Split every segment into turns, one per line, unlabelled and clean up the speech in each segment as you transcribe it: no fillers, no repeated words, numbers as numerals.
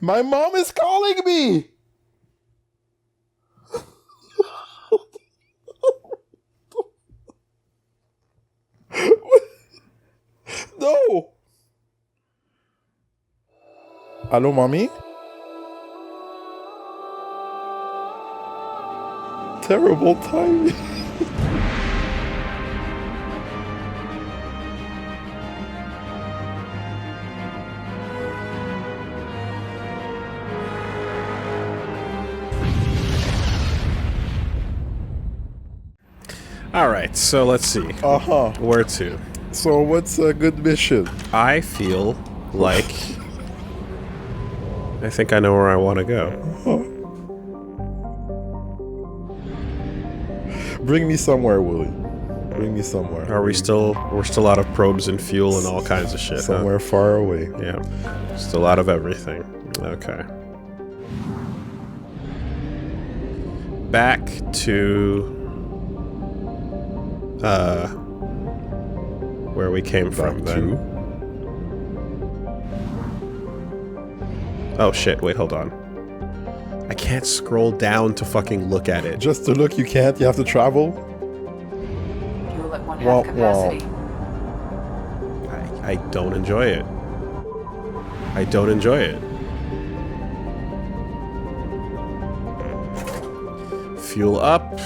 My mom is calling me. No. Hello, mommy? Terrible timing.
All right, so let's see. Where to?
So what's a good mission?
I feel like I think I know where I want to go.
Bring me somewhere, Woolie. Bring me somewhere.
Are we still? We're still out of probes and fuel and all kinds of shit.
Somewhere far away.
Yeah, still out of everything. Okay. Back to where we came from then. Oh shit, wait, hold on. I can't scroll down to fucking look at it.
Just to look, you can't? You have to travel?
Fuel at 1/2 capacity.
I don't enjoy it. I don't enjoy it. Fuel up.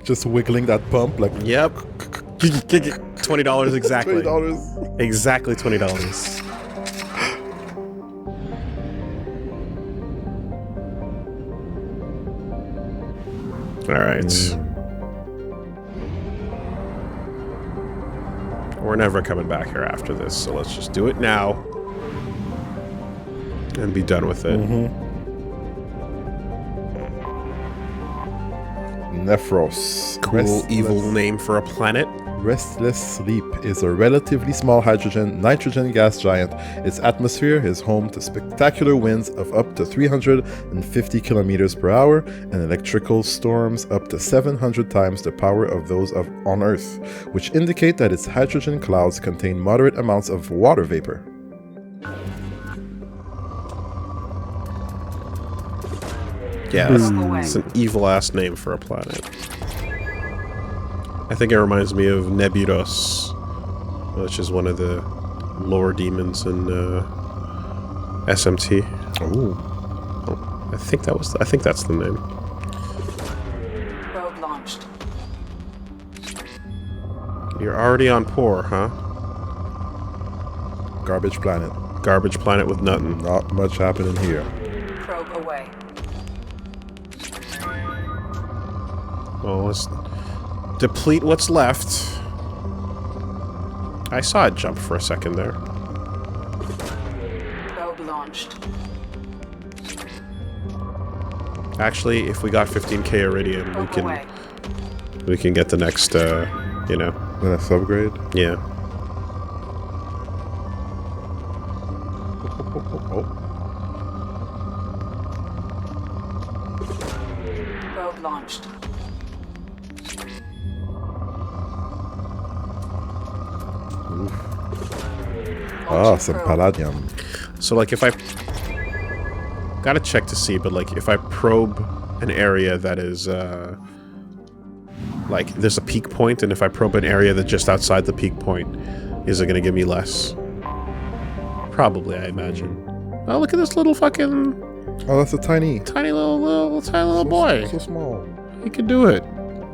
Just wiggling that pump like...
Yep. $20 exactly.
$20.
Exactly $20. All right. We're never coming back here after this, so let's just do it now and be done with it.
Nephros.
Cool, evil name for a planet.
Restless Sleep is a relatively small nitrogen gas giant. Its atmosphere is home to spectacular winds of up to 350 kilometers per hour and electrical storms up to 700 times the power of those on Earth, which indicate that its hydrogen clouds contain moderate amounts of water vapor.
Yeah, it's an evil-ass name for a planet. I think it reminds me of Nebulos, which is one of the lore demons in SMT.
Oh,
I think that's the name.
Probe launched.
You're already on Poor, huh?
garbage planet.
Garbage planet with nothing.
Not much happening here.
Probe away.
Well, let's deplete what's left. I saw it jump for a second there.
Probe launched.
Actually, if we got 15k iridium, we can get the next, you know.
The next upgrade?
Yeah.
Probe launched.
Ah, some palladium.
So, like, if I... Gotta check to see, but, like, if I probe an area that is, like, there's a peak point, and if I probe an area that's just outside the peak point, is it gonna give me less? Probably, I imagine. Oh, look at this little fucking...
Oh, that's a tiny
little boy.
So small.
He can do it.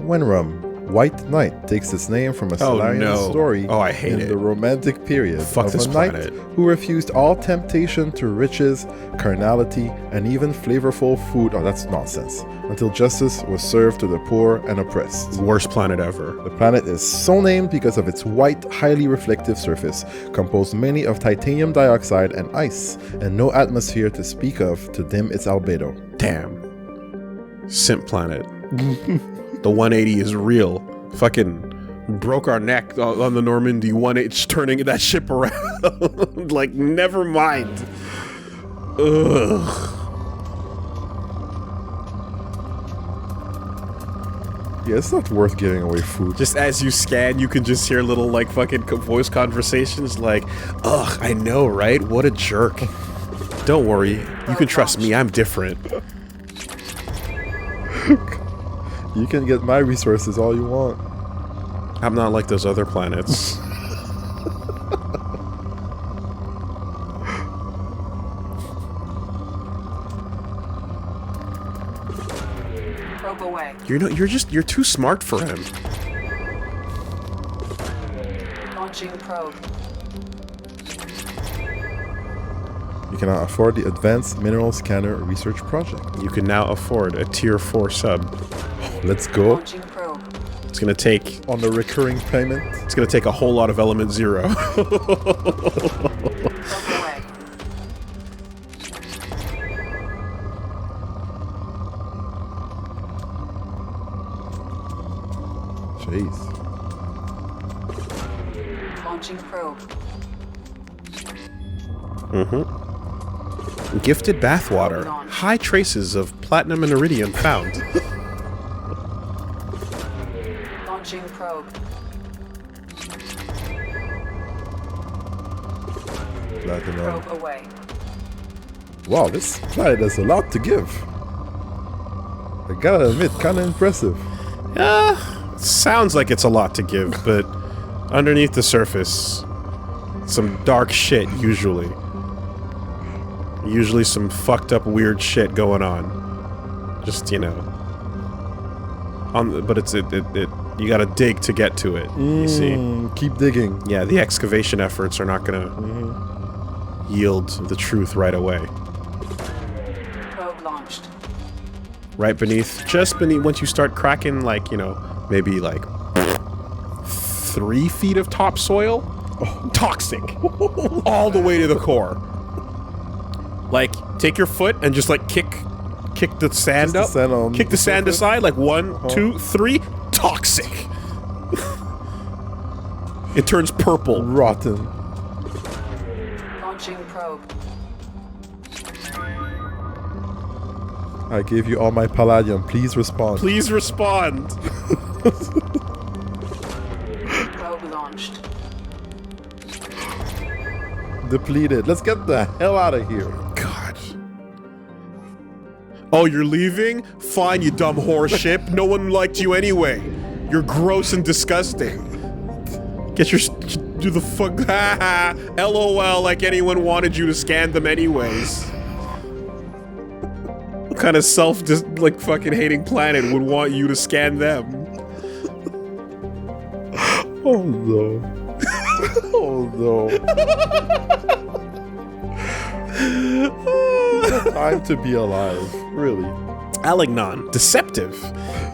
Wenrum, White Knight, takes its name from a Solarian story
I hate
in the Romantic period
Fuck
of
this
a knight
planet.
who refused all temptation to riches, carnality, and even flavorful food. Oh, that's nonsense. Until justice was served to the poor and oppressed.
Worst planet ever.
The planet is so named because of its white, highly reflective surface, composed mainly of titanium dioxide and ice, and no atmosphere to speak of to dim its albedo.
Damn. Simp planet. The 180 is real. Fucking broke our neck on the Normandy 1H turning that ship around. Like, never mind. Ugh.
Yeah, it's not worth giving away food.
Just as you scan, you can just hear little, like, fucking voice conversations like, ugh, I know, right? What a jerk. Don't worry. You can trust me. I'm different.
You can get my resources all you want.
I'm not like those other planets.
Probe away.
You're too smart for him.
Launching probe.
You cannot afford the Advanced Mineral Scanner Research Project.
You can now afford a tier 4 sub.
Let's go.
Launching probe.
It's gonna take
On the recurring payment.
it's gonna take a whole lot of element 0.
Probe away.
Jeez.
Launching probe.
Gifted bathwater. High traces of platinum and iridium found.
Launching probe.
Platinum.
Probe away.
Wow, this planet has a lot to give. I gotta admit, kinda impressive.
Sounds like it's a lot to give, but underneath the surface, some dark shit usually. Usually some fucked up weird shit going on. Just, you know. But it's you gotta dig to get to it. You see?
Keep digging.
Yeah, the excavation efforts are not gonna yield the truth right away.
Probe launched.
Right beneath, just beneath, once you start cracking, like, you know, maybe like 3 feet of topsoil, toxic, all the way to the core. Like, take your foot and just like kick the sand
Just
up,
the sand on
kick the
the
sand
surface?
aside, like 1, 2, 3, toxic. It turns purple.
Rotten.
Launching probe.
I gave you all my palladium. Please respond.
Please respond.
Probe launched.
Depleted. Let's get the hell out of here.
God. Oh, you're leaving? Fine, you dumb horse ship. No one liked you anyway. You're gross and disgusting. Get your... Do the fuck... LOL, like anyone wanted you to scan them anyways. What kind of like, fucking hating planet would want you to scan them?
Oh no. Oh no. Time to be alive. Really.
Alignon, Deceptive,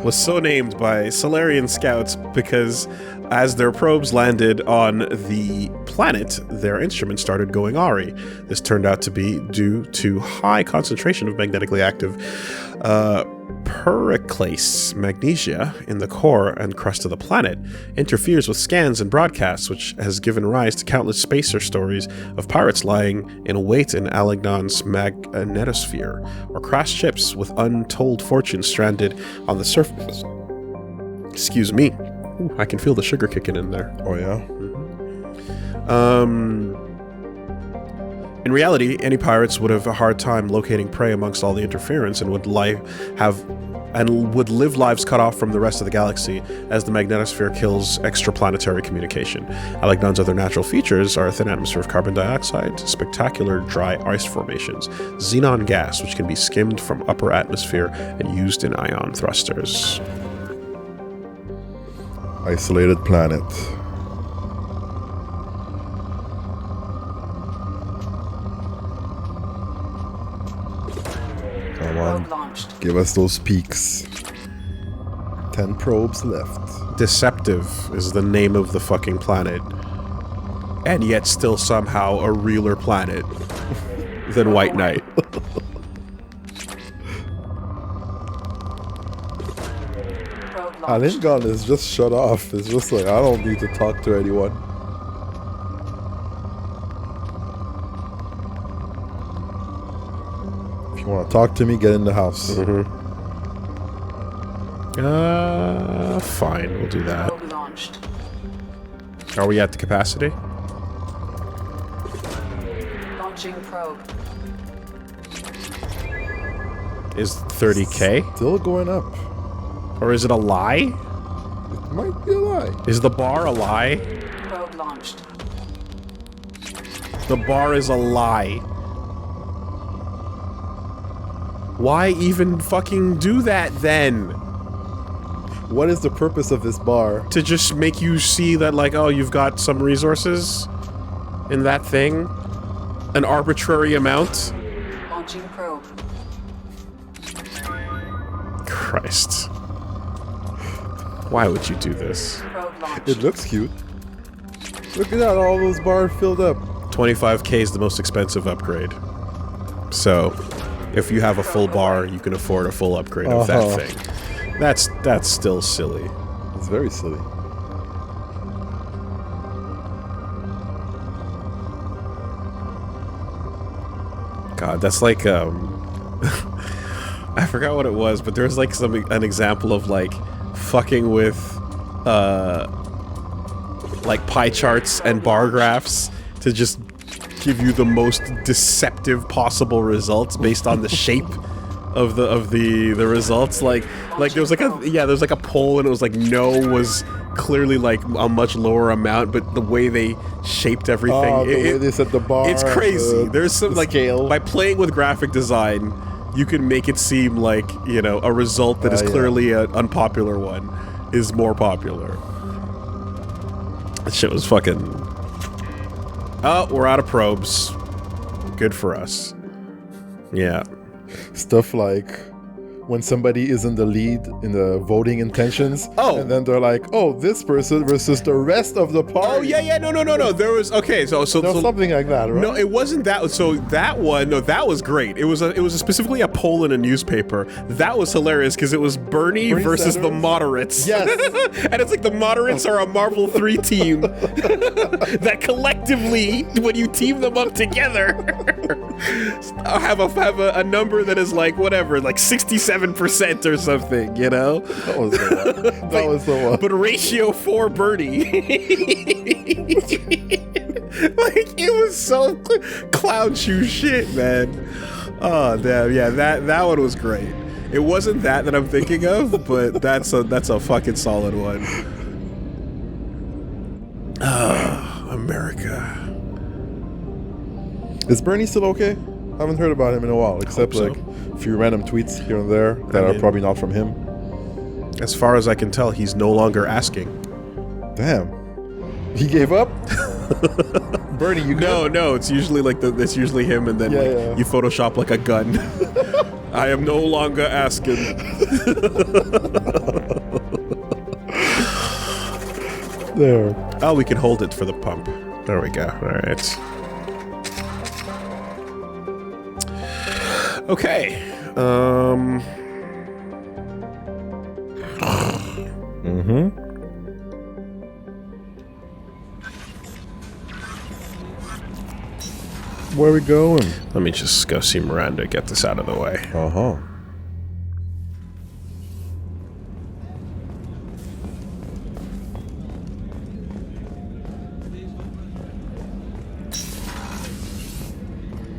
was so named by Solarian scouts because as their probes landed on the planet, their instruments started going awry. This turned out to be due to high concentration of magnetically active periclase magnesia in the core and crust of the planet, interferes with scans and broadcasts, which has given rise to countless spacer stories of pirates lying in wait in Alignon's magnetosphere, or crashed ships with untold fortunes stranded on the surface. Excuse me. Ooh, I can feel the sugar kicking in there.
Oh yeah.
In reality, any pirates would have a hard time locating prey amongst all the interference and would live lives cut off from the rest of the galaxy as the magnetosphere kills extraplanetary communication. Alignon's other natural features are a thin atmosphere of carbon dioxide, spectacular dry ice formations, xenon gas, which can be skimmed from upper atmosphere and used in ion thrusters.
Isolated planet. Come
Probe
on.
launched.
Give us those peaks. 10 probes left.
Deceptive is the name of the fucking planet, and yet still somehow a realer planet than White Knight.
Probe launched.
Alingon is just shut off. It's just like, I don't need to talk to anyone. If you want to talk to me, get in the house.
Fine, we'll do that.
Probe launched.
Are we at the capacity?
Launching probe.
Is 30K?
Still going up.
Or is it a lie?
It might be a lie.
Is the bar a lie?
Probe launched.
The bar is a lie. Why even fucking do that then?
What is the purpose of this bar?
To just make you see that, like, oh, you've got some resources in that thing? An arbitrary amount?
Launching probe.
Christ. Why would you do this?
Probe launched.
It looks cute. Look at that, all those bars filled up.
25K is the most expensive upgrade. So, if you have a full bar, you can afford a full upgrade of that thing. That's still silly.
It's very silly.
God, that's like I forgot what it was, but there's like an example of like fucking with like pie charts and bar graphs to just give you the most deceptive possible results based on the shape of the results. Like there was like a poll and it was like no was clearly like a much lower amount, but the way they shaped everything,
the way they set the bar,
it's crazy. There's some like
scale.
By playing with graphic design, you can make it seem like, you know, a result that is clearly an unpopular one is more popular. That shit was fucking. Oh, we're out of probes. Good for us. Yeah.
Stuff like when somebody is in the lead in the voting intentions, and then they're like, "Oh, this person versus the rest of the party."
Oh yeah, no. There was so
something like that, right?
No, it wasn't that. So that one, no, that was great. It was specifically a poll in a newspaper. That was hilarious because it was Bernie versus
Sanders?
the moderates.
Yes,
and it's like the moderates are a Marvel 3 team that collectively, when you team them up together, have a number that is like whatever, like 67% or something, you know?
That was the one. That was the one.
But ratio 4 Bernie. Like, it was so clown shoe shit, man. Oh, damn. Yeah, that one was great. It wasn't that I'm thinking of, but that's a fucking solid one. America.
Is Bernie still okay? I haven't heard about him in a while, except
so.
like a few random tweets here and there that are probably not from him.
As far as I can tell, he's no longer asking.
Damn. He gave up? Bernie, you good?
No, it's usually like it's usually him, and then you Photoshop like a gun. I am no longer asking.
There.
Oh, we can hold it for the pump. There we go. All right. Okay.
Where are we going?
Let me just go see Miranda, get this out of the way.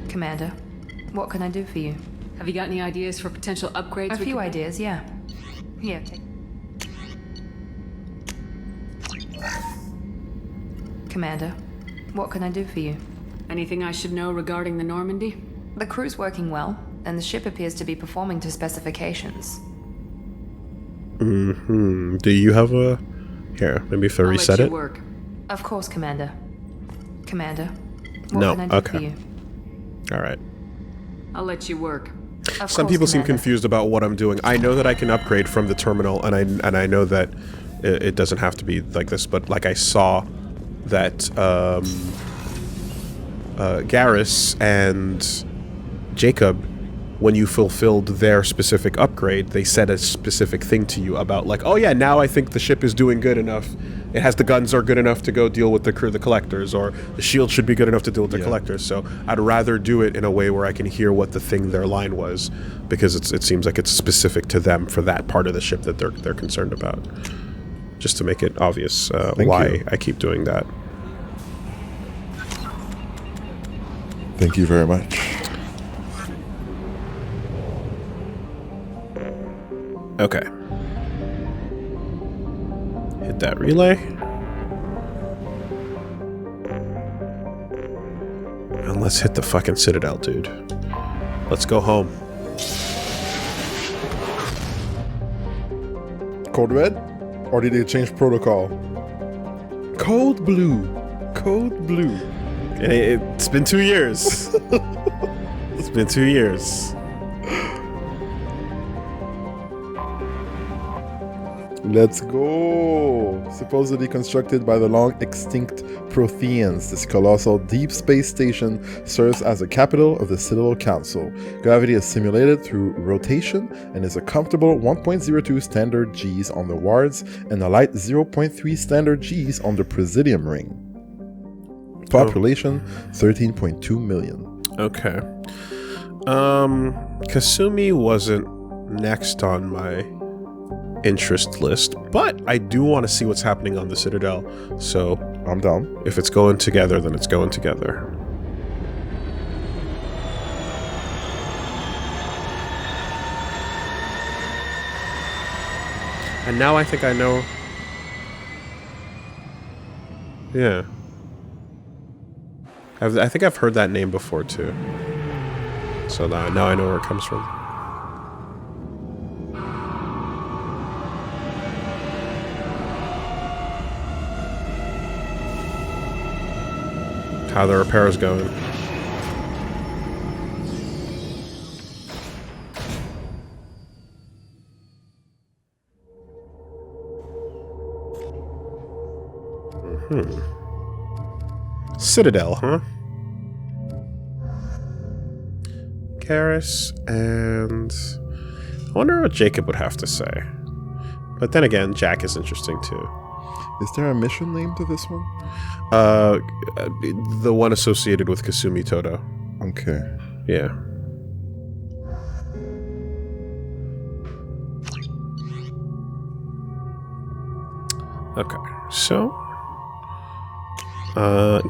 Commander, what can I do for you?
Have you got any ideas for potential upgrades?
A few ideas, yeah. Here, take. Commander, what can I do for you?
Anything I should know regarding the Normandy?
The crew's working well, and the ship appears to be performing to specifications.
Do you have a... Here, maybe if I reset it?
Work.
Of course, Commander. Commander, what
No,
can I do for
okay.
you?
Alright.
I'll let you work.
Of
Some
course,
people seem
Commander.
confused about what I'm doing. I know that I can upgrade from the terminal, and I know that it doesn't have to be like this, but like I saw that Garrus and Jacob when you fulfilled their specific upgrade, they said a specific thing to you about like, oh yeah, now I think the ship is doing good enough. It has the guns are good enough to go deal with the collectors, or the shield should be good enough to deal with the collectors. So I'd rather do it in a way where I can hear what the thing their line was, because it seems like it's specific to them for that part of the ship that they're concerned about. Just to make it obvious why I keep doing that.
Thank you very much.
Okay. Hit that relay. And let's hit the fucking Citadel, dude. Let's go home.
Code red? Or did they change protocol? Code blue. Code blue.
It's been 2 years. It's been 2 years.
Let's go! Supposedly constructed by the long-extinct Protheans, this colossal deep space station serves as the capital of the Citadel Council. Gravity is simulated through rotation and is a comfortable 1.02 standard Gs on the wards and a light 0.3 standard Gs on the Presidium ring. Population 13.2 million.
Okay. Kasumi wasn't next on my interest list, but I do want to see what's happening on the Citadel, so
I'm down.
if it's going together, then it's going together. And now I think I know. Yeah. I think I've heard that name before too. So now I know where it comes from. How the repair's going. Citadel, huh? Karis, and I wonder what Jacob would have to say. But then again, Jack is interesting too.
Is there a mission name to this one?
The one associated with Kasumi Todo.
Okay.
Yeah. Okay, so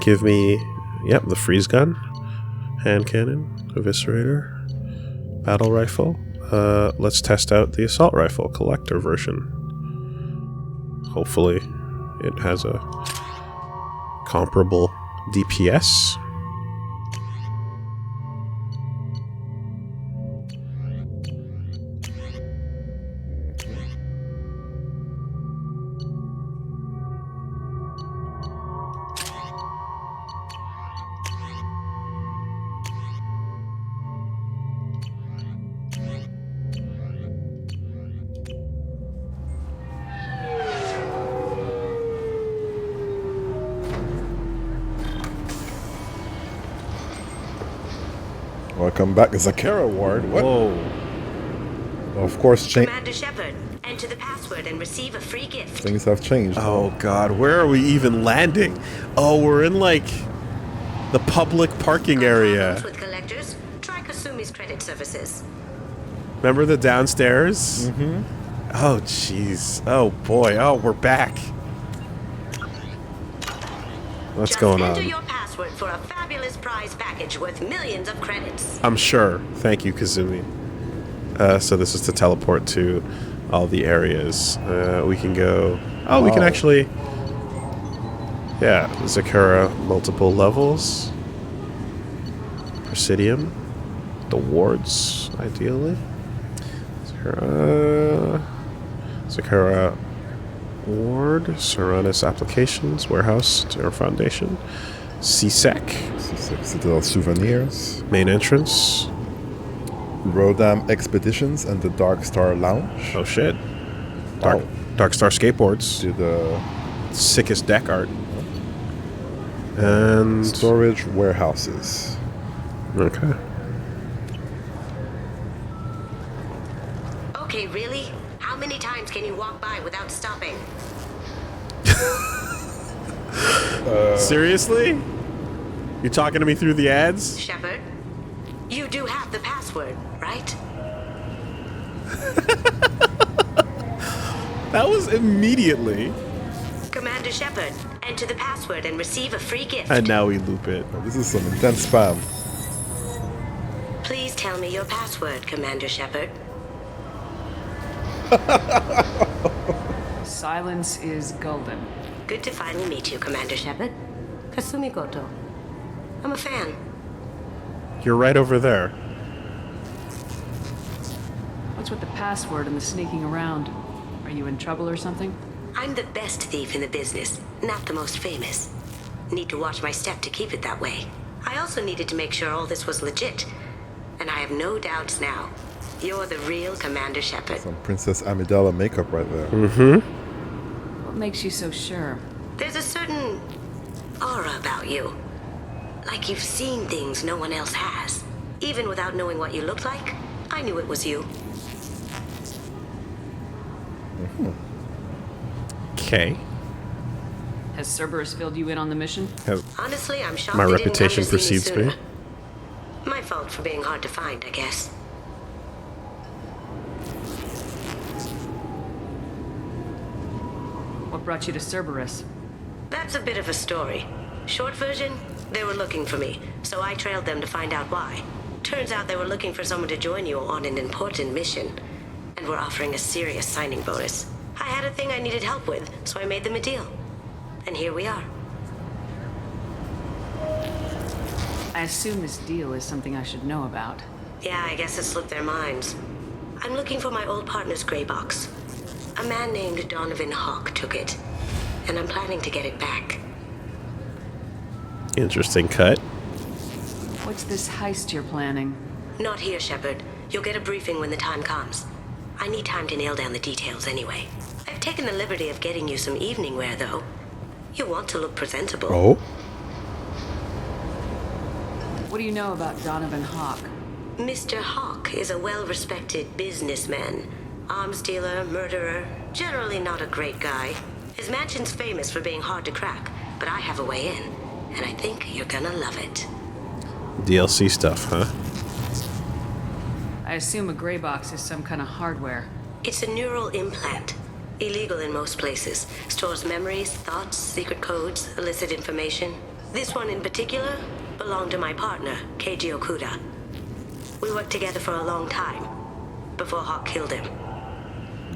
give me, the freeze gun, hand cannon, eviscerator, battle rifle. Let's test out the assault rifle collector version. Hopefully it has a comparable DPS.
Welcome back, Zakara Ward. What?
Whoa.
Of course,
Commander Shepard, enter the password and receive a free gift.
things have changed.
Oh god, where are we even landing? Oh, we're in like the public parking area.
With collectors, try Kasumi's credit services.
Remember the downstairs? Mm-hmm. Oh jeez. Oh boy. Oh, we're back. What's going
Enter
on?
your password for a fabulous prize package worth millions of credits.
I'm sure. Thank you, Kazumi. So this is to teleport to all the areas. We can go... Oh, we can actually... Yeah, Zakura, multiple levels. Presidium. The wards, ideally. Zakura Ward. Serranus Applications. Warehouse. Terror Foundation. CSEC.
Citadel Souvenirs.
Main entrance.
Rodam Expeditions and the Dark Star Lounge.
Oh shit.
Wow.
Dark Star Skateboards.
To the
Sickest deck art. And...
storage warehouses.
Okay.
ads can you walk by without stopping?
Seriously? You talking to me through the ads?
Shepard, you do have the password, right?
That was immediately.
Commander Shepard, enter the password and receive a free gift.
And now we loop it.
This is some intense spam.
Please tell me your password, Commander Shepard.
Silence is golden.
Good to finally meet you, Commander Shepard. Kasumi Goto. I'm a fan.
You're right over there.
What's with the password and the sneaking around? Are you in trouble or something?
I'm the best thief in the business, not the most famous. Need to watch my step to keep it that way. I also needed to make sure all this was legit. And I have no doubts now. You're the real Commander Shepard.
Some Princess Amidala makeup right there.
What makes you so sure?
There's a certain aura about you. Like you've seen things no one else has. Even without knowing what you looked like, I knew it was you.
Okay.
Has Cerberus filled you in on the mission?
Honestly, I'm shocked
My
they didn't
reputation
come to see me
precedes me.
sooner. My fault for being hard to find, I guess.
What brought you to Cerberus?
That's a bit of a story. Short version, they were looking for me, so I trailed them to find out why. Turns out they were looking for someone to join you on an important mission, and were offering a serious signing bonus. I had a thing I needed help with, so I made them a deal. And here we are.
I assume this deal is something I should know about.
Yeah, I guess it slipped their minds. I'm looking for my old partner's gray box. A man named Donovan Hawk took it, and I'm planning to get it back.
Interesting cut.
What's this heist you're planning?
Not here, Shepard. You'll get a briefing when the time comes. I need time to nail down the details anyway. I've taken the liberty of getting you some evening wear, though. You want to look presentable.
Oh?
What do you know about Donovan Hawk?
Mr. Hawk is a well-respected businessman. Arms dealer, murderer, generally not a great guy. His mansion's famous for being hard to crack, but I have a way in, and I think you're gonna love it.
DLC stuff, huh?
I assume a gray box is some kind of hardware.
It's a neural implant. Illegal in most places. Stores memories, thoughts, secret codes, illicit information. This one in particular belonged to my partner, Keiji Okuda. We worked together for a long time, before Hawk killed him.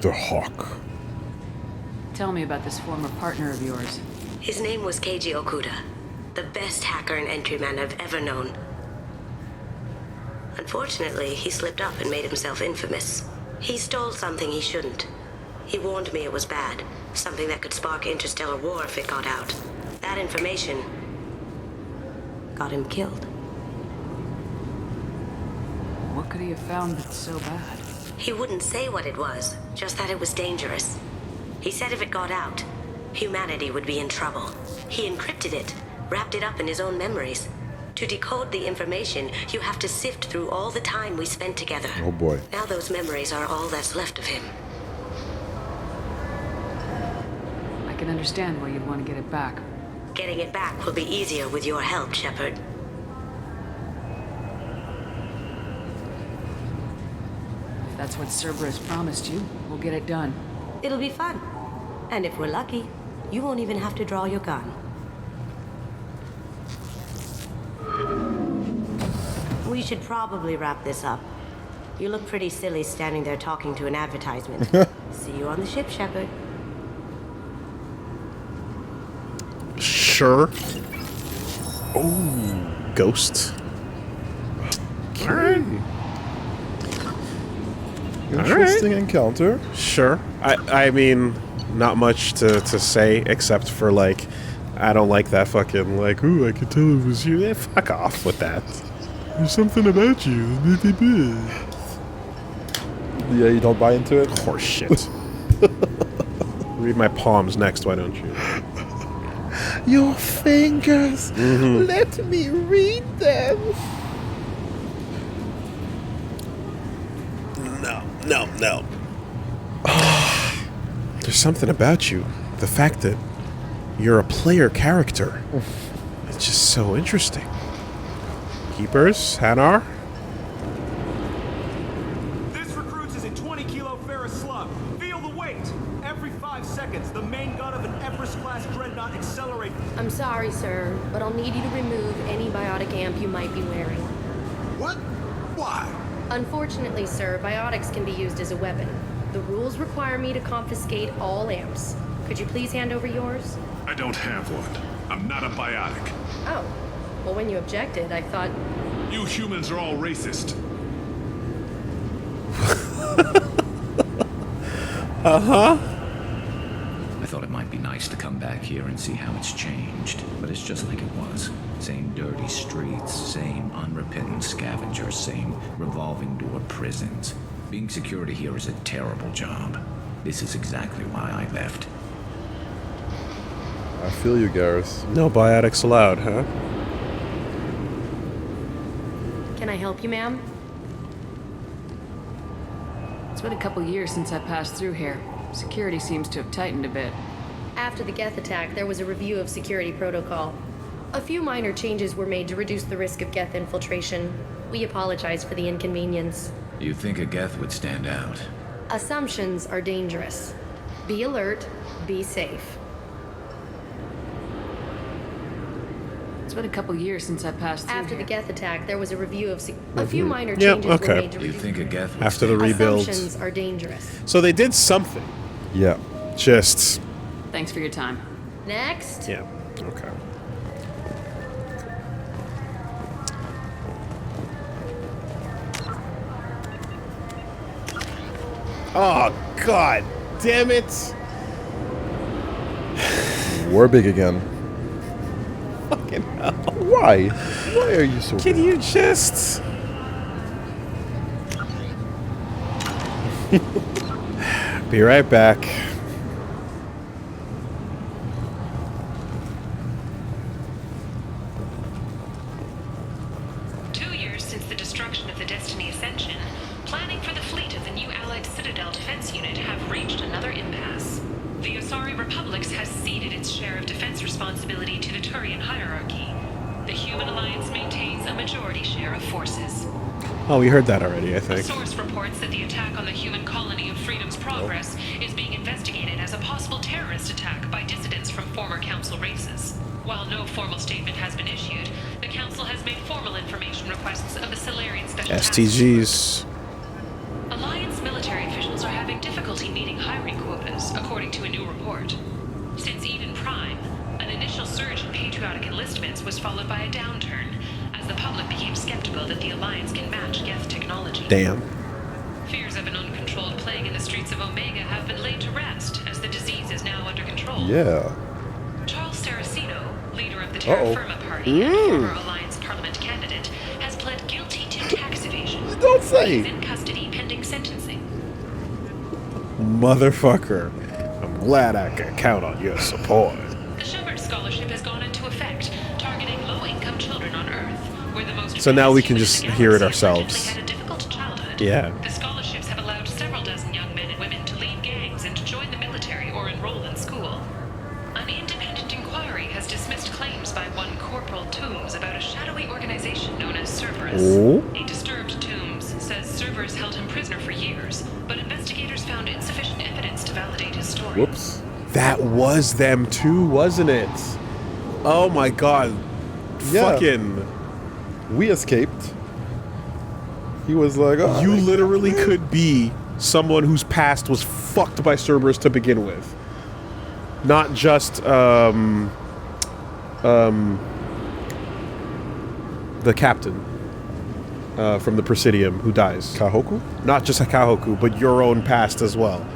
The Hawk.
Tell me about this former partner of yours.
His name was Keiji Okuda, the best hacker and entryman I've ever known. Unfortunately, he slipped up and made himself infamous. He stole something he shouldn't. He warned me it was bad, something that could spark interstellar war if it got out. That information got him killed.
What could he have found that's so bad?
He wouldn't say what it was, just that it was dangerous. He said if it got out, humanity would be in trouble. He encrypted it, wrapped it up in his own memories. To decode the information, you have to sift through all the time we spent together.
Oh boy.
Now those memories are all that's left of him.
I can understand why you'd want to get it back.
Getting it back will be easier with your help, Shepard.
If that's what Cerberus promised you, we'll get it done.
It'll be fun. And if we're lucky, you won't even have to draw your gun. We should probably wrap this up. You look pretty silly standing there talking to an advertisement. See you on the ship, Shepard.
Sure. Oh, ghost. Alright.
Interesting encounter.
Sure. I mean, not much to say except for like, I don't like that fucking like, ooh, I could tell it was you. Fuck off with that. There's something about you.
Yeah, you don't buy into it?
Horse shit. Read my palms next, why don't you?
Your fingers. Let me read them.
No. There's something about you. The fact that you're a player character. It's just so interesting. Keepers, Hanar?
This recruits is a 20-kilo ferrous slug. Feel the weight. Every 5 seconds, the main gun of an Empress-class dreadnought accelerates.
I'm sorry, sir, but I'll need you to remove any biotic amp you might be wearing.
What? Why?
Unfortunately, sir, biotics can be used as a weapon. The rules require me to confiscate all amps. Could you please hand over yours?
I don't have one. I'm not a biotic.
Oh. Well, when you objected, I thought...
You humans are all racist.
I thought it might be nice to come back here and see how it's changed, but it's just like it was. Same dirty streets, same unrepentant scavengers, same revolving door prisons. Being security here is a terrible job. This is exactly why I left.
I feel you, Garrus.
No biotics allowed, huh?
Can I help you, ma'am?
It's been a couple years since I passed through here. Security seems to have tightened a bit.
After the Geth attack, there was a review of security protocol. A few minor changes were made to reduce the risk of Geth infiltration. We apologize for the inconvenience.
You think a Geth would stand out?
Assumptions are dangerous. Be alert, be safe.
It's been a couple years since I passed through
After the
here.
Geth attack, there was a review of a few minor changes
okay.
were made to
You
reduce...
think a Geth would
After the
stand
rebuild.
Assumptions are dangerous.
So they did something.
Yeah.
Just...
Thanks for your time.
Next.
Yeah. Okay. Oh, God damn it.
We're big again.
Fucking hell.
Why? Why are you so
Can
big?
you just... Be right back.
Since the destruction of the Destiny Ascension, planning for the fleet of the new allied Citadel defense unit have reached another impasse. The Osari Republics has ceded its share of defense responsibility to the Turian hierarchy. The Human Alliance maintains a majority share of forces.
Oh, we heard that already, I
A
think.
source reports that the attack on the human colony of Freedom's Progress is being investigated as a possible terrorist attack by dissidents from former Council races. While no formal statement has been issued, the Council has made formal information requests of the Solarian Special Task Force.
STGs.
Alliance military officials are having difficulty meeting hiring quotas, according to a new report. Since Eden Prime, an initial surge in patriotic enlistments was followed by a downturn, as the public became skeptical that the Alliance can match Geth technology.
Damn.
Fears of an uncontrolled plague in the streets of Omega have been laid to rest, as the disease is now under control.
Yeah.
Charles Saraceno, leader of the Terra Firma Party and former Alliance Parliament candidate, has pled guilty to tax evasion.
Don't say.
He's in custody pending sentencing.
Motherfucker. I'm glad I can count on your support.
The Shepard Scholarship has gone into effect, targeting low-income children on Earth, where the most
So now we
advanced
can
humans
just
in the
hear it
galaxy
ourselves.
allegedly had a difficult childhood.
Yeah.
The scholarships have allowed several dozen young men and women to leave gangs and to join the military or enroll in school. An independent inquiry has dismissed claims by one Corporal Toombs about a shadowy organization known as Cerberus.
Oh?
A disturbed Toombs says Cerberus held him prisoner for years, but investigators found insufficient evidence to validate his story.
Whoops.
That was them too, wasn't it? Oh my god.
Yeah.
Fucking...
We escaped. He was like, oh,
You literally could be someone whose past was fucked by Cerberus to begin with. Not just, the captain from the Presidium who dies.
Kahoku?
Not just a Kahoku, but your own past as well.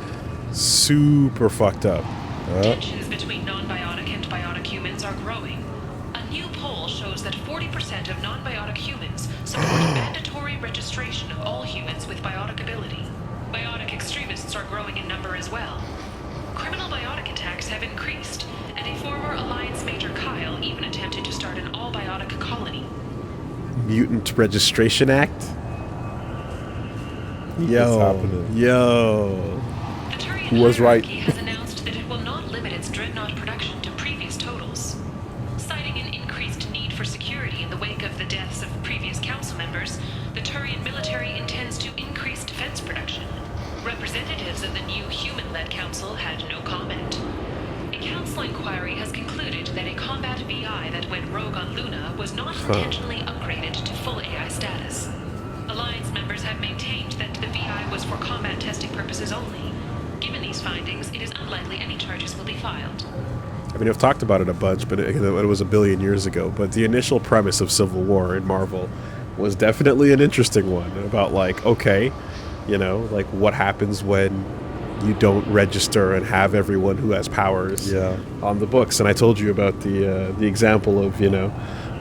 Super fucked up.
Tensions between non-biotic and biotic humans are growing. A new poll shows that 40% of non-biotic humans support mandatory registration of all humans with biotic ability. Biotic extremists are growing in number as well. Criminal biotic attacks have increased, and a former Alliance Major Kyle even attempted to start an all-biotic colony.
Mutant Registration Act?
What's happening?
Yo.
The Turian
Who was right?
hierarchy has announced VI that went rogue on Luna was not intentionally upgraded to full AI status. Alliance members have maintained that the VI was for combat testing purposes only. Given these findings, it is unlikely any charges will be filed.
I mean, I've talked about it a bunch, but it was a billion years ago. But the initial premise of Civil War in Marvel was definitely an interesting one about, like, okay, you know, like what happens when you don't register and have everyone who has powers on the books. And I told you about the example of, you know,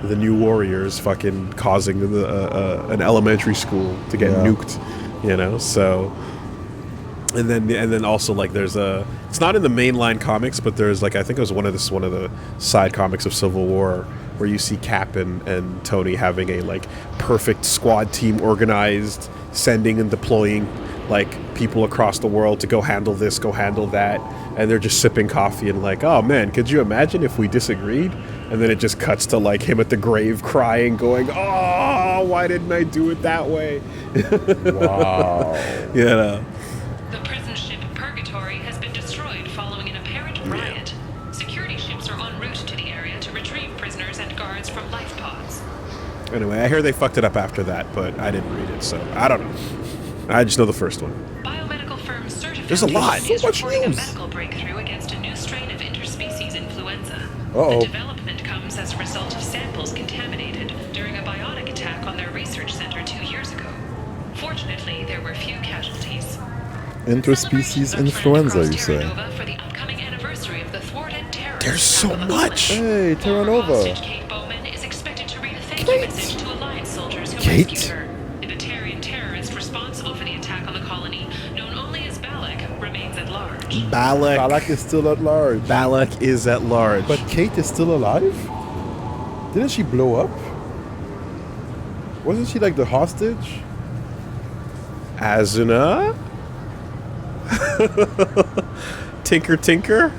the New Warriors fucking causing an elementary school to get nuked, you know. So, and then also, like, there's it's not in the mainline comics, but there's, like, I think it was one of the side comics of Civil War where you see Cap and Tony having a, like, perfect squad team organized, sending and deploying, like, people across the world to go handle this, go handle that, and they're just sipping coffee and like, oh man, could you imagine if we disagreed? And then it just cuts to, like, him at the grave crying, going, oh, why didn't I do it that way?
Wow.
You know.
The prison ship Purgatory has been destroyed following an apparent riot. Security ships are en route to the area to retrieve prisoners and guards from life pods.
Anyway, I hear they fucked it up after that, but I didn't read it, so I don't know. I just know the first one.
Biomedical firm Citadel
There's a lot.
is
So much
reporting a
news.
medical breakthrough against a new strain of interspecies influenza.
Uh-oh.
The development comes as a result of samples contaminated during a biotic attack on their research center 2 years ago. Fortunately, there were few casualties.
Interspecies influenza, you say?
For the upcoming anniversary of the thwarted terrorist
There's so
attack on the
much.
Hey, Terra Nova.
hostage Kate Bowman is expected to read a thank you message to Alliance soldiers who
Kate?
rescued her. The Batarian terrorist responsible for the attack on the colony, known only as Balak, remains at large.
Balak is still at large.
Balak is at large.
But Kate is still alive? Didn't she blow up? Wasn't she like the hostage?
Azuna? Tinker Tinker?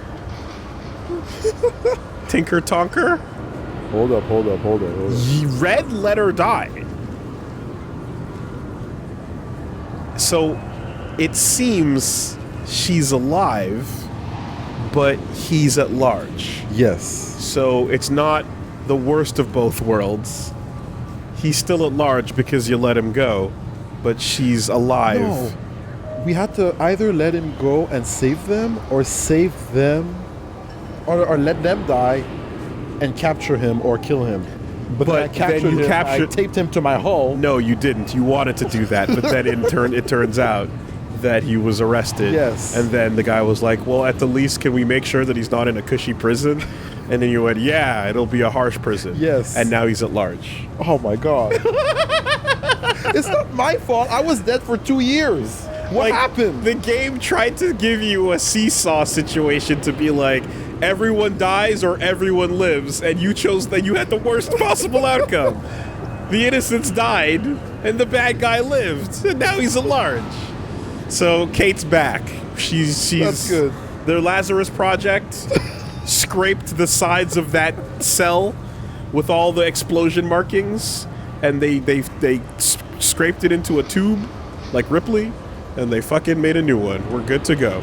Tinker Tonker?
Hold up.
Red let her die. So it seems she's alive, but he's at large.
Yes.
So it's not the worst of both worlds. He's still at large because you let him go, but she's alive.
No. We had to either let him go and save them, or save them, or let them die and capture him or kill him. But then I
then
captured
you
him,
captured-
I taped him to my hull.
No, you didn't. You wanted to do that, but then it turns out that he was arrested.
Yes.
And then the guy was like, well, at the least, can we make sure that he's not in a cushy prison? And then you went, yeah, it'll be a harsh prison.
Yes.
And now he's at large.
Oh my god. It's not my fault. I was dead for 2 years. What happened?
The game tried to give you a seesaw situation to be like, everyone dies or everyone lives, and you chose that you had the worst possible outcome. The innocents died, and the bad guy lived, and now he's at large. So Kate's back. She's
That's good.
Their Lazarus Project scraped the sides of that cell with all the explosion markings, and they scraped it into a tube like Ripley, and they fucking made a new one. We're good to go.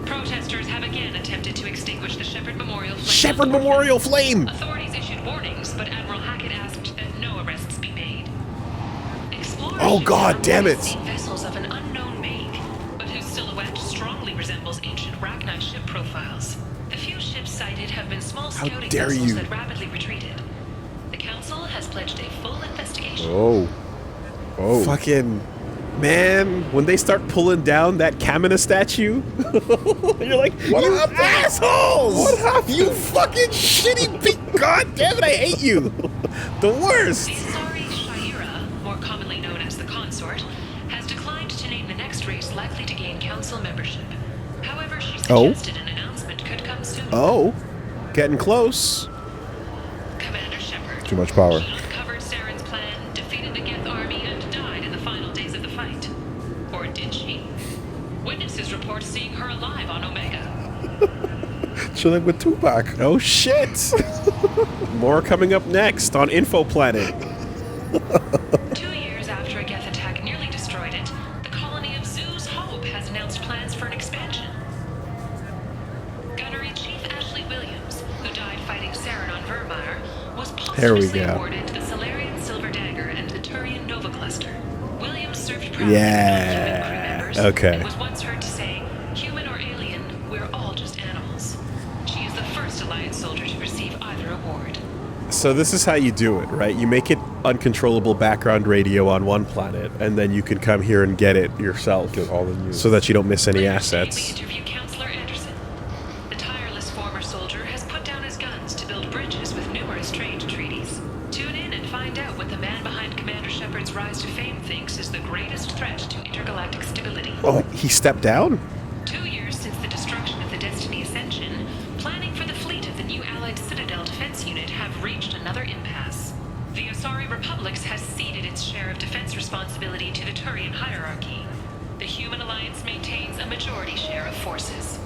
Protesters have again attempted to extinguish the Shepherd Memorial Flame.
Shepherd Memorial Flame!
Authorities issued warnings, but Admiral Hackett asked that no arrests be made. Explorers
Oh, God damn it.
see vessels of an unknown make, but whose silhouette strongly resembles ancient Rachni ship profiles. The few ships sighted have been small scouting
dare
vessels
you.
that rapidly retreated. The Council has pledged a full investigation.
Oh.
Fucking man, when they start pulling down that Kamina statue, you're like,
What
you
happened?
assholes!
What happened?
You fucking shitty God damn it, I hate you! The worst!
The Asari Shaira, more commonly known as the Consort, has declined to name the next race likely to gain Council membership. However, she suggested an announcement could come soon.
Oh, getting close.
Commander Shepard.
Too much power.
She uncovered Saren's plan, defeated the Geth army, and died in the final days of the fight. Or did she? Witnesses report seeing her alive on Omega.
Chilling with Tupac.
Oh shit! More coming up next on Info Planet.
2 years after a Geth attack nearly destroyed it, the colony of Zoo's Hope has announced plans for an expansion. Gunnery Chief Ashley Williams, who died fighting Saren on Vermin,
There we
Posthumously
go.
awarded the Solarian Silver Dagger and the Turian Nova Cluster. Williams served proudly
Yeah,
with fellow human crew members
okay.
and was once heard to say, "Human or alien, we're all just animals." She is the first Alliance soldier to receive either award.
So this is how you do it, right? You make it uncontrollable background radio on one planet, and then you can come here and get it yourself.
Get all the news.
So that you don't miss any
Later
assets.
today, we interview Counselor Anderson. The tireless former soldier has put down his guns to build bridges with numerous trade treaties. Tune in and find out what the man behind Commander Shepard's rise to fame thinks is the greatest threat to intergalactic stability.
Oh, he stepped down?
2 years since the destruction of the Destiny Ascension, planning for the fleet of the new Allied Citadel Defense Unit have reached another impasse. The Asari Republics has ceded its share of defense responsibility to the Turian hierarchy. The Human Alliance maintains a majority share of forces.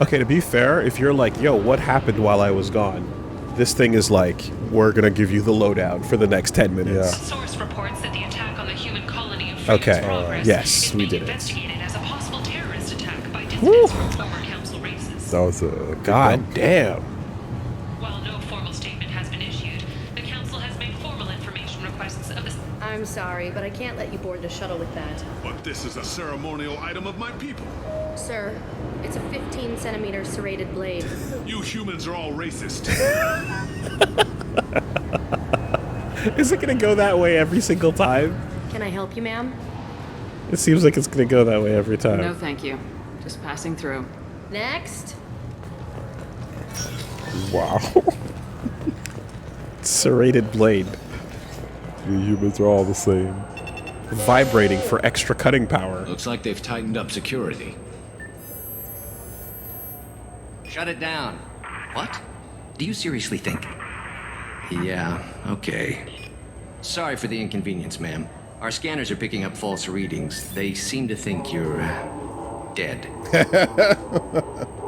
Okay, to be fair, if you're like, yo, what happened while I was gone? This thing is like, we're gonna give you the lowdown for the next 10 minutes.
Source reports that the attack on the human colony of Freedom's
Okay,
Progress
yes,
is
we
being
did it.
investigated as a possible terrorist attack by dissidents from former council races.
That was a good
God
one.
damn.
While no formal statement has been issued, the council has made formal information requests of the...
I'm sorry, but I can't let you board the shuttle with that.
But this is a ceremonial item of my people.
Sir, it's a 15-centimeter serrated blade.
You humans are all racist.
Is it gonna go that way every single time?
Can I help you, ma'am?
It seems like it's gonna go that way every time.
No, thank you. Just passing through.
Next.
Wow.
Serrated blade.
The humans are all the same.
Vibrating for extra cutting power.
Looks like they've tightened up security.
Shut it down.
What? Do you seriously think? Yeah, okay.
Sorry for the inconvenience, ma'am. Our scanners are picking up false readings. They seem to think you're dead.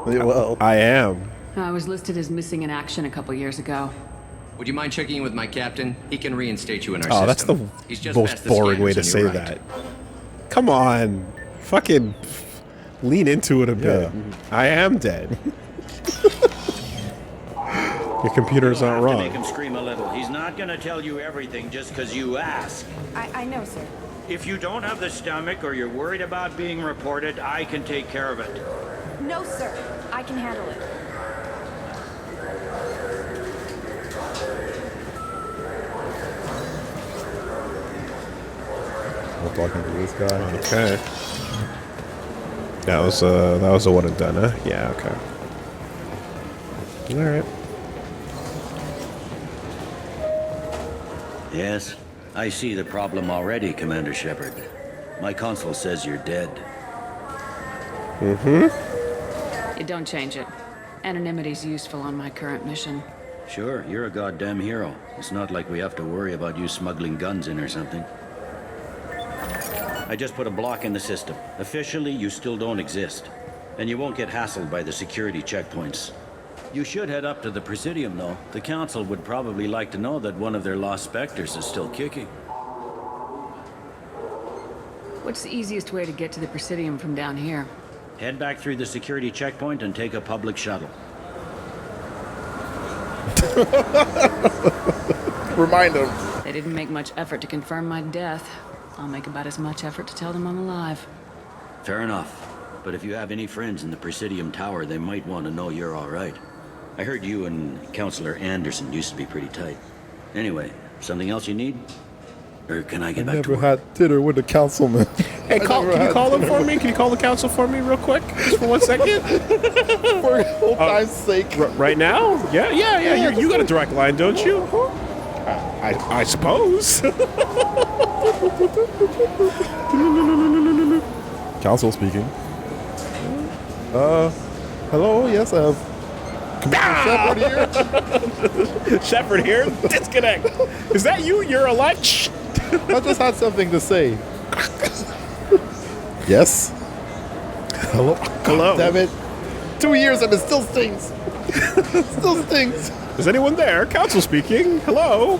Well,
I am.
I was listed as missing in action a couple years ago.
Would you mind checking in with my captain? He can reinstate you in our system.
Oh, that's the
He's just
most
past the
boring way to
scanners
say
on your right.
that. Come on. Fucking lean into it a bit. I am dead. Your computer's not
You'll have to
wrong.
make him scream a little. He's not going to tell you everything just because you ask.
I know, sir.
If you don't have the stomach or you're worried about being reported, I can take care of it.
No, sir. I can handle it.
I'm talking to this guy.
Okay. That was a one and done, huh? Yeah, okay. Alright.
Yes, I see the problem already, Commander Shepard. My consul says you're dead.
It don't change it. Anonymity's useful on my current mission.
Sure, you're a goddamn hero. It's not like we have to worry about you smuggling guns in or something. I just put a block in the system. Officially, you still don't exist. And you won't get hassled by the security checkpoints. You should head up to the Presidium, though. The Council would probably like to know that one of their lost specters is still kicking.
What's the easiest way to get to the Presidium from down here?
Head back through the security checkpoint and take a public shuttle.
Remind him.
They didn't make much effort to confirm my death. I'll make about as much effort to tell them I'm alive.
Fair enough. But if you have any friends in the Presidium Tower, they might want to know you're all right. I heard you and Counselor Anderson used to be pretty tight. Anyway, something else you need? Or can I
I
get back to
never
work?
had dinner with the councilman.
Hey, can you call them for me? Can you call the council for me real quick? Just for 1 second?
For old time's sake.
Right now? Yeah. You got a direct line, don't you? I suppose.
Council speaking. Hello, yes, I have Shepard here.
Shepard here? Disconnect. Is that you? You're alive? Shh.
I just had something to say. Yes? Hello?
Hello.
Damn it. 2 years and it still stings. Still stings.
Is anyone there? Council speaking. Hello.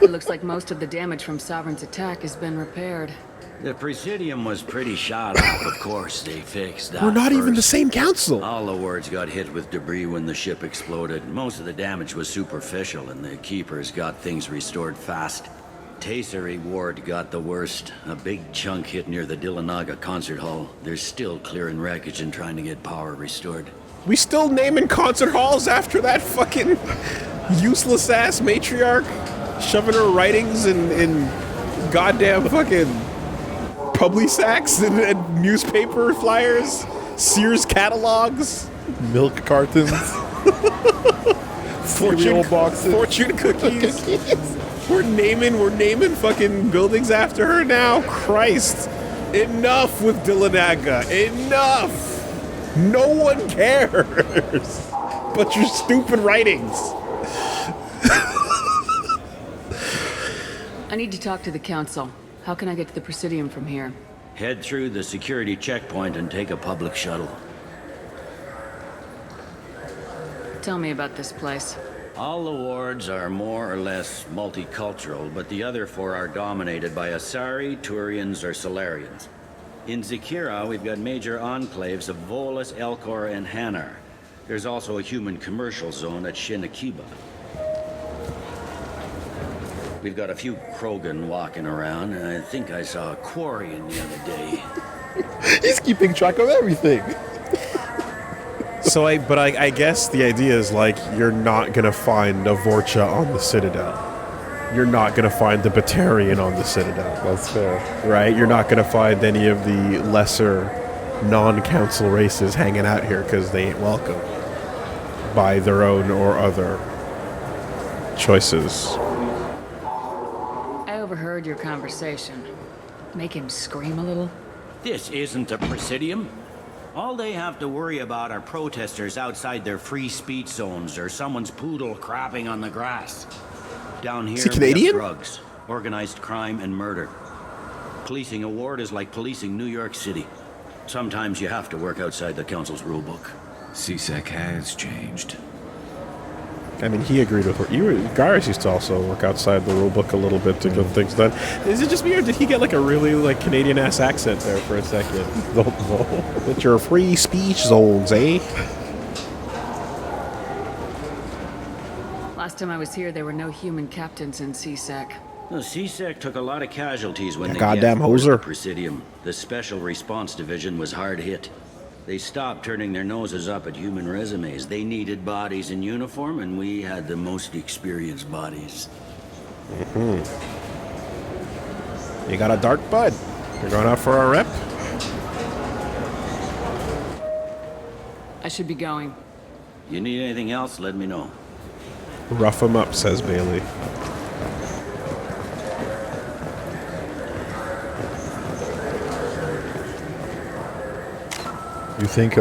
It looks like most of the damage from Sovereign's attack has been repaired.
The Presidium was pretty shot up, of course. They fixed that.
We're not even the
first.
same council.
All the wards got hit with debris when the ship exploded. Most of the damage was superficial, and the Keepers got things restored fast. Tasery Ward got the worst. A big chunk hit near the Dillanaga concert hall. They're still clearing wreckage and trying to get power restored.
We still naming concert halls after that fucking useless ass matriarch shoving her writings in goddamn fucking public sacks and newspaper flyers, Sears catalogs,
milk cartons, cereal boxes,
fortune cookies. We're naming fucking buildings after her now. Christ. Enough with Dillanaga. Enough. No one cares but your stupid writings.
I need to talk to the council. How can I get to the Presidium from here?
Head through the security checkpoint and take a public shuttle.
Tell me about this place.
All the wards are more or less multicultural, but the other 4 are dominated by Asari, Turians, or Solarians. In Zakira, we've got major enclaves of Volus, Elcor, and Hanar. There's also a human commercial zone at Shinakiba. We've got a few Krogan walking around, and I think I saw a Quarian the other day.
He's keeping track of everything.
So I guess the idea is like you're not gonna find a Vorcha on the Citadel. You're not gonna find the Batarian on the Citadel.
That's fair.
Right? You're not gonna find any of the lesser non-council races hanging out here because they ain't welcome by their own or other choices.
I overheard your conversation. Make him scream a little?
This isn't a Presidium. All they have to worry about are protesters outside their free speech zones or someone's poodle crapping on the grass. Down here,
Is he Canadian?
we have drugs, organized crime, and murder. Policing a ward is like policing New York City. Sometimes you have to work outside the council's rulebook.
CSEC has changed.
I mean, he agreed with her. Garrus used to also work outside the rulebook a little bit to get things done. Is it just me, or did he get like a really like Canadian-ass accent there for a second?
Don't know.
With your free speech zones, eh?
Last time I was here, there were no human captains in CSEC.
The CSEC took a lot of casualties when
Yeah,
they
goddamn
get
hoser.
the Presidium. The Special Response Division was hard hit. They stopped turning their noses up at human resumes. They needed bodies in uniform, and we had the most experienced bodies.
You got a dark bud. You're going out for a rep?
I should be going.
You need anything else, let me know.
Rough him up, says Bailey.
You think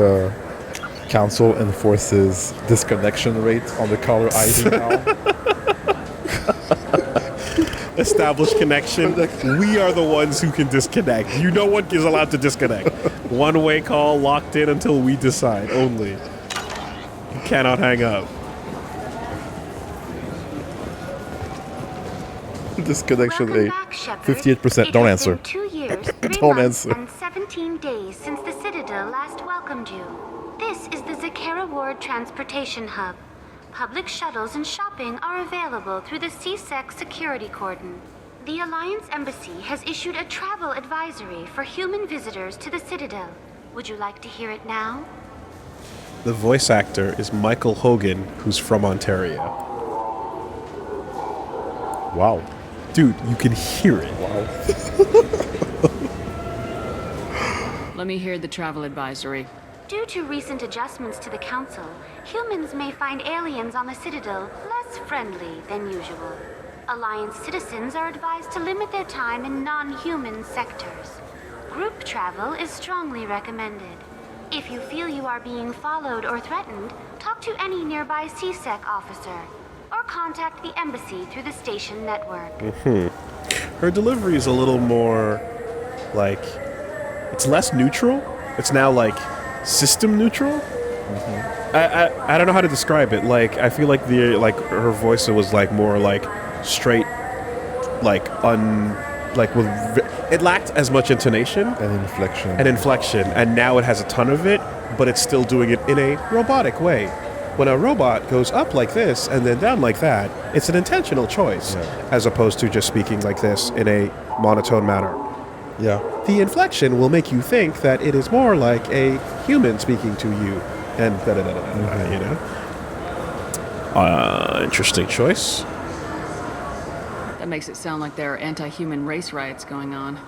council enforces disconnection rate on the caller ID now?
Established connection. We are the ones who can disconnect. You no one is allowed to disconnect. One-way call, locked in until we decide. Only. You cannot hang up.
Disconnection rate. 58%.
It
Don't
has
answer.
been 2 years, 3
Don't
months,
answer.
and 17 days since the Citadel last welcomed you. This is the Zakera Ward Transportation Hub. Public shuttles and shopping are available through the CSEC security cordon. The Alliance Embassy has issued a travel advisory for human visitors to the Citadel. Would you like to hear it now?
The voice actor is Michael Hogan, who's from Ontario.
Wow.
Dude, you can hear it.
Wow.
Let me hear the travel advisory.
Due to recent adjustments to the Council, humans may find aliens on the Citadel less friendly than usual. Alliance citizens are advised to limit their time in non-human sectors. Group travel is strongly recommended. If you feel you are being followed or threatened, talk to any nearby CSEC officer, or contact the embassy through the station network.
Her delivery is a little more, like, it's less neutral. It's now, like, system neutral. I don't know how to describe it. Like, I feel like her voice was, like, more, like, straight, like, with It lacked as much intonation
and
inflection, and now it has a ton of it, but it's still doing it in a robotic way. When a robot goes up like this and then down like that, it's an intentional choice, as opposed to just speaking like this in a monotone manner.
Yeah.
The inflection will make you think that it is more like a human speaking to you, and you know. Interesting choice.
That makes it sound like there are anti-human race riots going on.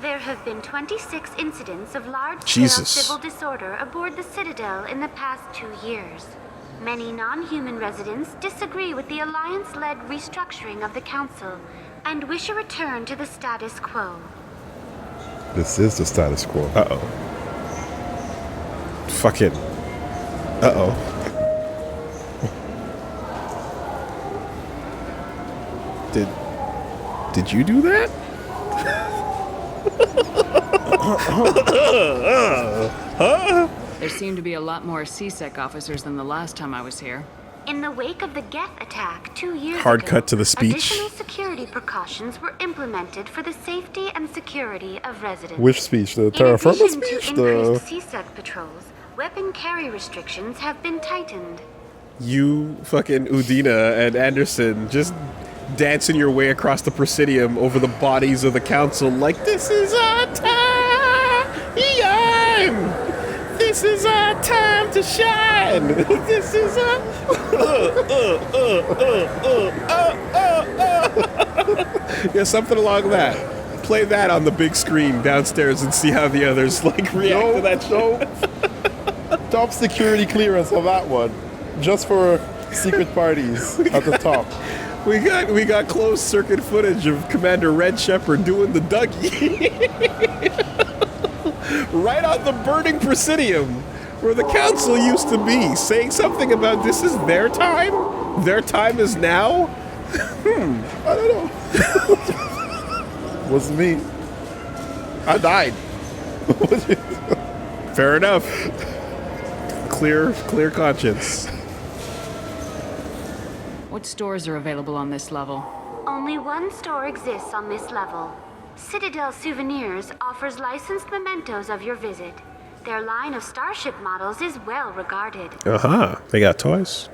There have been 26 incidents of large-scale
Jesus.
civil disorder aboard the Citadel in the past 2 years. Many non-human residents disagree with the Alliance-led restructuring of the Council and wish a return to the status quo.
This is the status quo.
Uh-oh. Fucking. Uh-oh. Did you do that?
There seem to be a lot more CSEC officers than the last time I was here.
In the wake of the Geth attack 2 years
Hard
ago,
cut to the speech.
additional security precautions were implemented for the safety and security of residents.
Which speech? The
In
Terra Firma
addition
speech?
to increased CSEC patrols, weapon carry restrictions have been tightened.
You fucking Udina and Anderson just dancing your way across the Presidium over the bodies of the council like, this is our time! This is our time to shine! This is our... Yeah, something along that. Play that on the big screen downstairs and see how the others like react to that shit.
Top security clearance on that one. Just for secret parties at the top.
We got closed circuit footage of Commander Red Shepherd doing the Dougie. Right on the burning Presidium, where the council used to be, saying something about this is their time? Their time is now?
I don't know. Wasn't me.
I died. Fair enough. Clear conscience.
What stores are available on this level?
Only one store exists on this level. Citadel Souvenirs offers licensed mementos of your visit. Their line of starship models is well regarded.
Uh-huh. They got toys.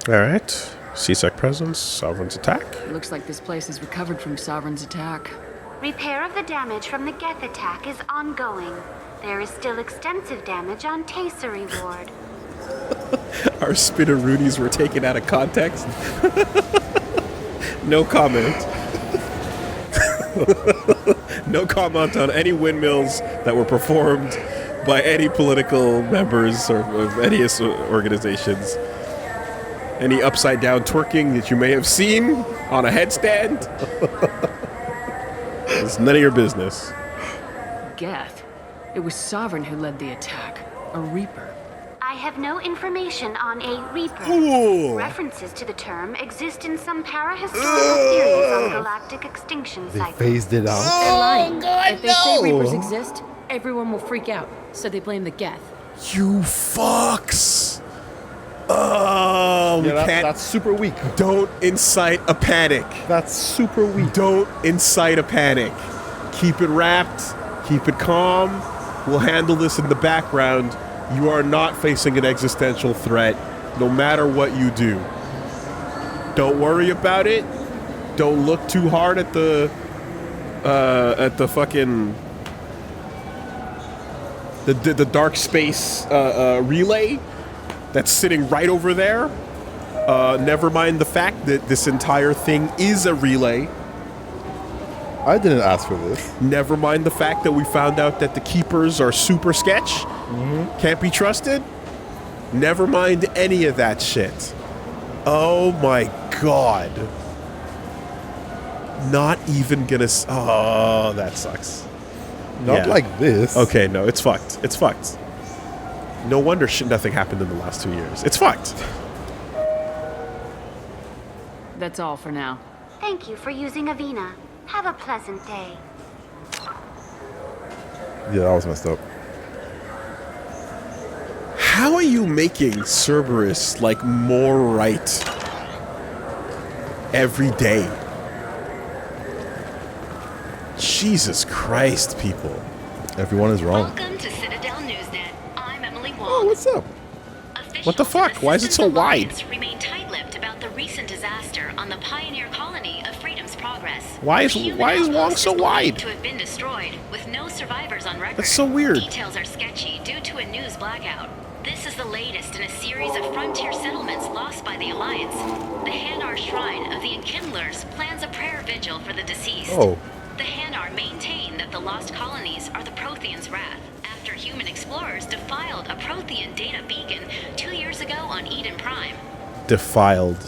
Alright. CSEC presence, Sovereign's attack.
Looks like this place is recovered from Sovereign's attack.
Repair of the damage from the Geth attack is ongoing. There is still extensive damage on Tasery Ward.
Our spinneroonies were taken out of context. No comment. No comment on any windmills that were performed by any political members or of any organizations. Any upside down twerking that you may have seen on a headstand. It's none of your business.
Geth. It was Sovereign who led the attack. A Reaper.
I have no information on a Reaper.
Ooh.
References to the term exist in some parahistorical theories on galactic extinction
They
cycles.
phased it out.
They're lying. If they say
no.
Reapers exist, everyone will freak out. So they blame the Geth.
You fucks! Oh, we
Yeah,
can't.
that's super weak.
Don't incite a panic.
That's super weak.
Don't incite a panic. Keep it wrapped. Keep it calm. We'll handle this in the background. You are not facing an existential threat, no matter what you do. Don't worry about it. Don't look too hard at the fucking the dark space relay that's sitting right over there. Never mind the fact that this entire thing is a relay.
I didn't ask for this.
Never mind the fact that we found out that the keepers are super sketch. Can't be trusted. Never mind any of that shit. Oh my god. Not even gonna... Oh, that sucks.
Not like this.
Okay, no, it's fucked. It's fucked. No wonder nothing happened in the last 2 years. It's fucked.
That's all for now.
Thank you for using Avina. Have a pleasant day.
Yeah, that was messed up.
How are you making Cerberus, like, more right every day? Jesus Christ, people.
Everyone is wrong.
Welcome to Citadel Newsnet. I'm Emily Wong.
Oh, what's up?
What the fuck? Why is it so wide?
Remain tight-lipped about the recent disaster on the pioneer colony of Freedom's Progress.
Why is Wong so wide?
To have been destroyed with no survivors on record.
That's so weird.
Details are sketchy due to a news blackout. This is the latest in a series of frontier settlements lost by the Alliance. The Hanar Shrine of the Enkindlers plans a prayer vigil for the deceased.
Oh.
The Hanar maintain that the lost colonies are the Protheans' wrath after human explorers defiled a Prothean data beacon 2 years ago on Eden Prime.
Defiled.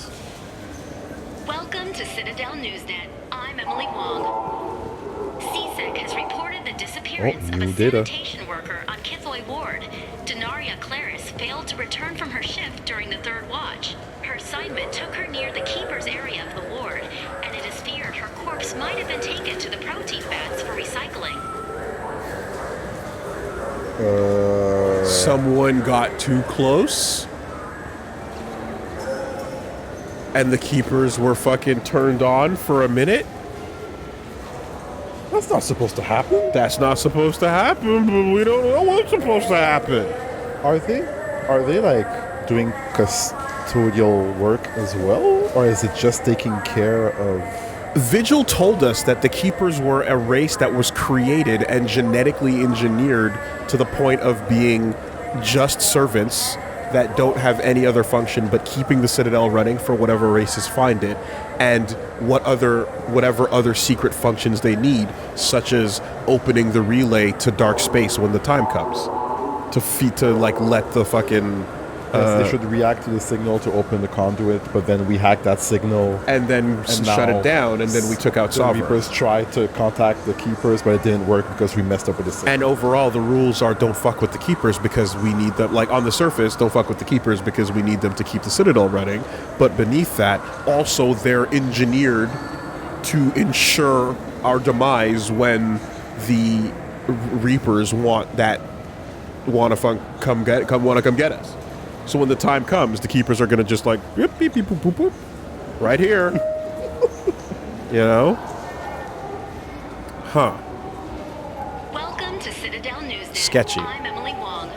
Welcome to Citadel Newsnet. I'm Emily Wong. CSEC has reported the disappearance of a sanitation worker on Kithoy Ward. Denaria Claris failed to return from her shift during the third watch. Her assignment took her near the Keeper's area of the ward, and it is feared her corpse might have been taken to the protein vats for recycling.
Someone got too close? And the Keepers were fucking turned on for a minute?
That's not supposed to happen.
That's not supposed to happen, but we don't know what's supposed to happen.
Are they like doing custodial work as well? Or is it just taking care of...
Vigil told us that the Keepers were a race that was created and genetically engineered to the point of being just servants that don't have any other function but keeping the Citadel running for whatever races find it, and whatever other secret functions they need, such as opening the relay to dark space when the time comes, to let the fucking
they should react to the signal to open the conduit, but then we hacked that signal
and then shut it down, and then we took out
the
Sovereign.
Reapers tried to contact the Keepers, but it didn't work because we messed up with the signal.
And overall, the rules are don't fuck with the Keepers because we need them. Like on the surface, don't fuck with the Keepers because we need them to keep the Citadel running. But beneath that, also they're engineered to ensure our demise when the Reapers want to come get us. So when the time comes, the Keepers are going to just like, beep, beep, beep, boop, boop, boop, right here. You know? Huh.
Welcome to Citadel Newsnet.
Sketchy.
I'm Emily Wong.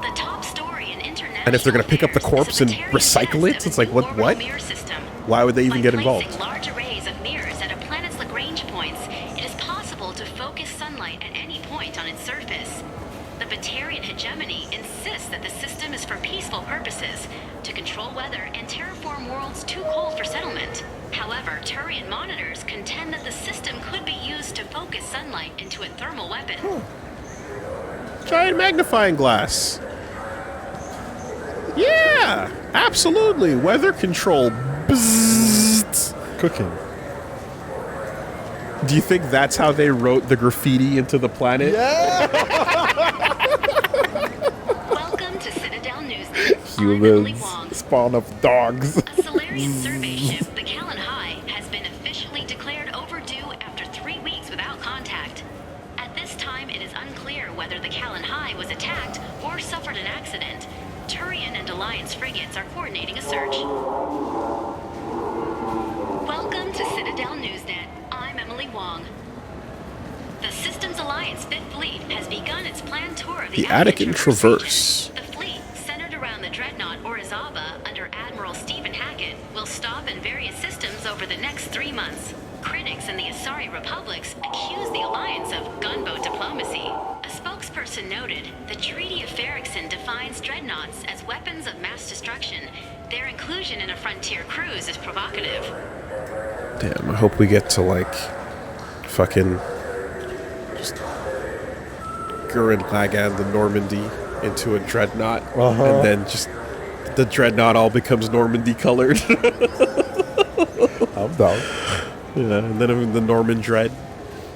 The top story in international
And if they're going to pick up the corpse and recycle it, it's like, what? Why would they even get involved?
Placing large arrays of mirrors at a planet's Lagrange points, it is possible to focus sunlight at any point on its surface. The Batarian hegemony insists that the system is for peaceful purposes, to control weather and terraform worlds too cold for settlement. However, Turian monitors contend that the system could be used to focus sunlight into a thermal weapon.
Giant magnifying glass. Yeah, absolutely. Weather control. Bzzzt.
Cooking.
Do you think that's how they wrote the graffiti into the planet?
Welcome to Citadel Newsnet.
Humans spawn of dogs.
A Solarian survey ship, the Callan High, has been officially declared overdue after 3 weeks without contact. At this time, it is unclear whether the Callan High was attacked or suffered an accident. Turian and Alliance frigates are coordinating a search. Welcome to Citadel Newsnet. I'm Emily Wong. The Systems Alliance 5th Fleet has begun its planned tour of the
Attican Traverse.
The fleet, centered around the dreadnought Orizaba under Admiral Stephen Hackett, will stop in various systems over the next 3 months. Critics in the Asari Republics accuse the Alliance of gunboat diplomacy. A spokesperson noted, the Treaty of Ferrixon defines dreadnoughts as weapons of mass destruction. Their inclusion in a frontier cruise is provocative.
Damn, I hope we get to like fucking just Gurren Lagann the Normandy into a dreadnought, and then just the dreadnought all becomes Normandy colored.
I'm down.
Yeah, and then the Norman Dread.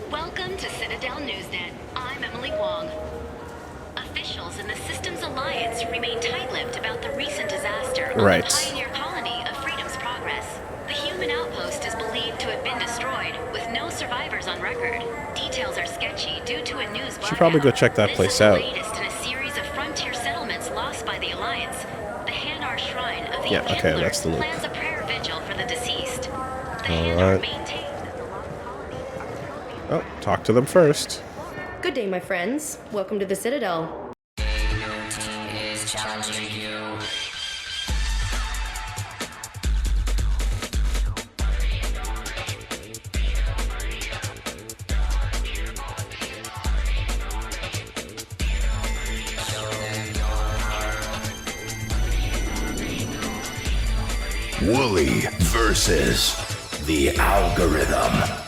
Welcome to Citadel Newsnet. I'm Emily Wong. Officials in the Systems Alliance remain tight-lipped about the recent disaster on the pioneer colony of Freedom's Progress. The human outpost is believed to have been destroyed, with no survivors on record. Details are sketchy due to a news blackout.
Should probably go check that place out.
This is the latest in a series of frontier settlements lost by the Alliance. The Hanar Shrine of the
okay, that's the loop.
plans a prayer vigil for the deceased. The
All
Hanar
right.
maintain that the lost colonies are the Prothean
Oh, talk to them first.
Good day, my friends. Welcome to the Citadel.
Is challenging you.
WoolieVersus the algorithm.